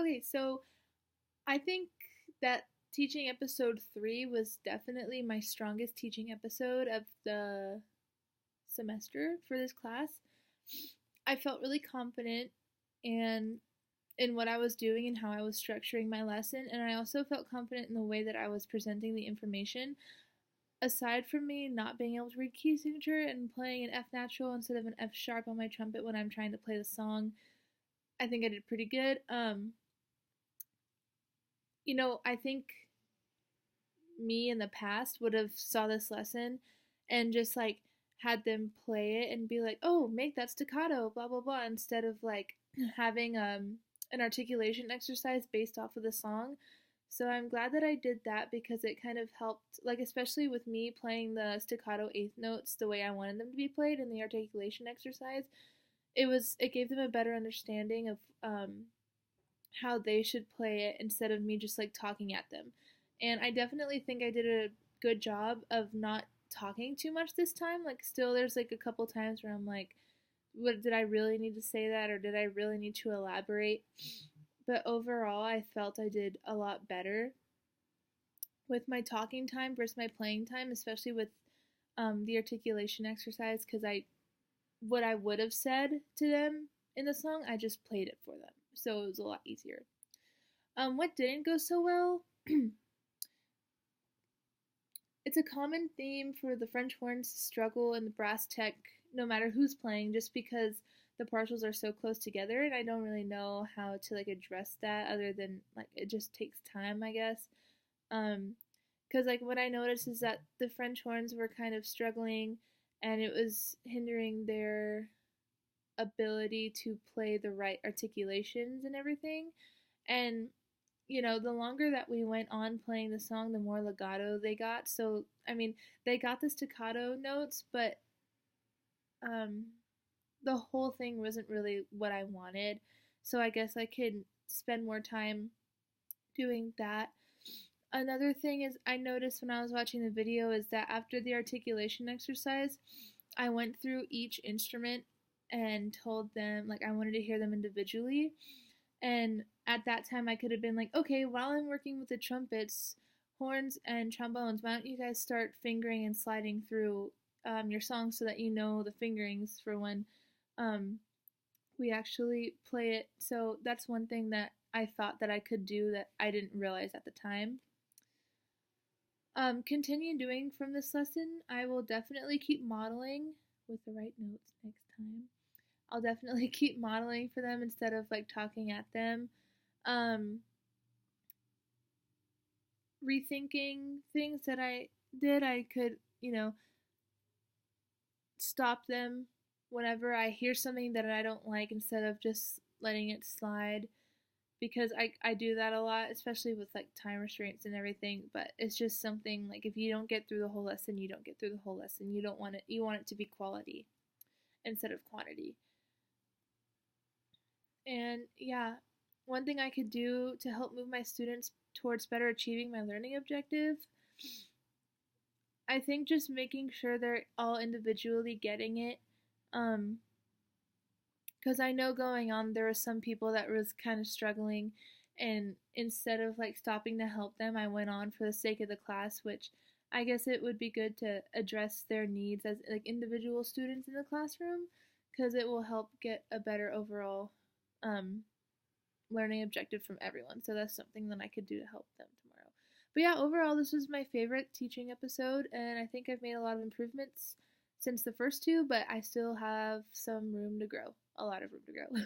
Okay, so I think that teaching episode 3 was definitely my strongest teaching episode of the semester for this class. I felt really confident and in what I was doing and how I was structuring my lesson, and I also felt confident in the way that I was presenting the information. Aside from me not being able to read key signature and playing an F natural instead of an F sharp on my trumpet when I'm trying to play the song, I think I did pretty good. I think me in the past would have saw this lesson and just like had them play it and be like, "Oh, make that staccato, blah blah blah," instead of like having an articulation exercise based off of the song. So I'm glad that I did that because it kind of helped, like especially with me playing the staccato eighth notes the way I wanted them to be played in the articulation exercise. It gave them a better understanding of how they should play it instead of me just like talking at them. And I definitely think I did a good job of not talking too much this time. Like still there's like a couple times where I'm like, what did I really need to say that or did I really need to elaborate? But overall, I felt I did a lot better with my talking time versus my playing time, especially with the articulation exercise because what I would have said to them in the song, I just played it for them. So it was a lot easier. What didn't go so well? It's a common theme for the French horns to struggle in the brass tech, no matter who's playing, just because the partials are so close together, and I don't really know how to like address that other than like it just takes time, I guess. Because like what I noticed is that the French horns were kind of struggling, and it was hindering their ability to play the right articulations and everything. And the longer that we went on playing the song, the more legato they got. So, I mean, they got the staccato notes, but um, the whole thing wasn't really what I wanted. So, I guess I could spend more time doing that. Another thing is, I noticed when I was watching the video is that after the articulation exercise, I went through each instrument and told them, like, I wanted to hear them individually. And at that time, I could have been like, okay, while I'm working with the trumpets, horns, and trombones, why don't you guys start fingering and sliding through your songs so that you know the fingerings for when um, we actually play it. So that's one thing that I thought that I could do that I didn't realize at the time. Continue doing from this lesson. I will definitely keep modeling with the right notes next time. I'll definitely keep modeling for them instead of like talking at them. Um, Rethinking things that I did, I could, stop them whenever I hear something that I don't like instead of just letting it slide because I do that a lot, especially with like time restraints and everything. But it's just something like if you don't get through the whole lesson, you don't get through the whole lesson. You don't want it, you want it to be quality instead of quantity. And yeah, one thing I could do to help move my students towards better achieving my learning objective, I think just making sure they're all individually getting it. Um, because I know going on there were some people that was kind of struggling, and instead of like stopping to help them, I went on for the sake of the class, which I guess it would be good to address their needs as like individual students in the classroom because it will help get a better overall um, learning objective from everyone. So that's something that I could do to help them tomorrow. But yeah, overall, this was my favorite teaching episode, and I think I've made a lot of improvements since the first two, but I still have some room to grow. A lot of room to grow.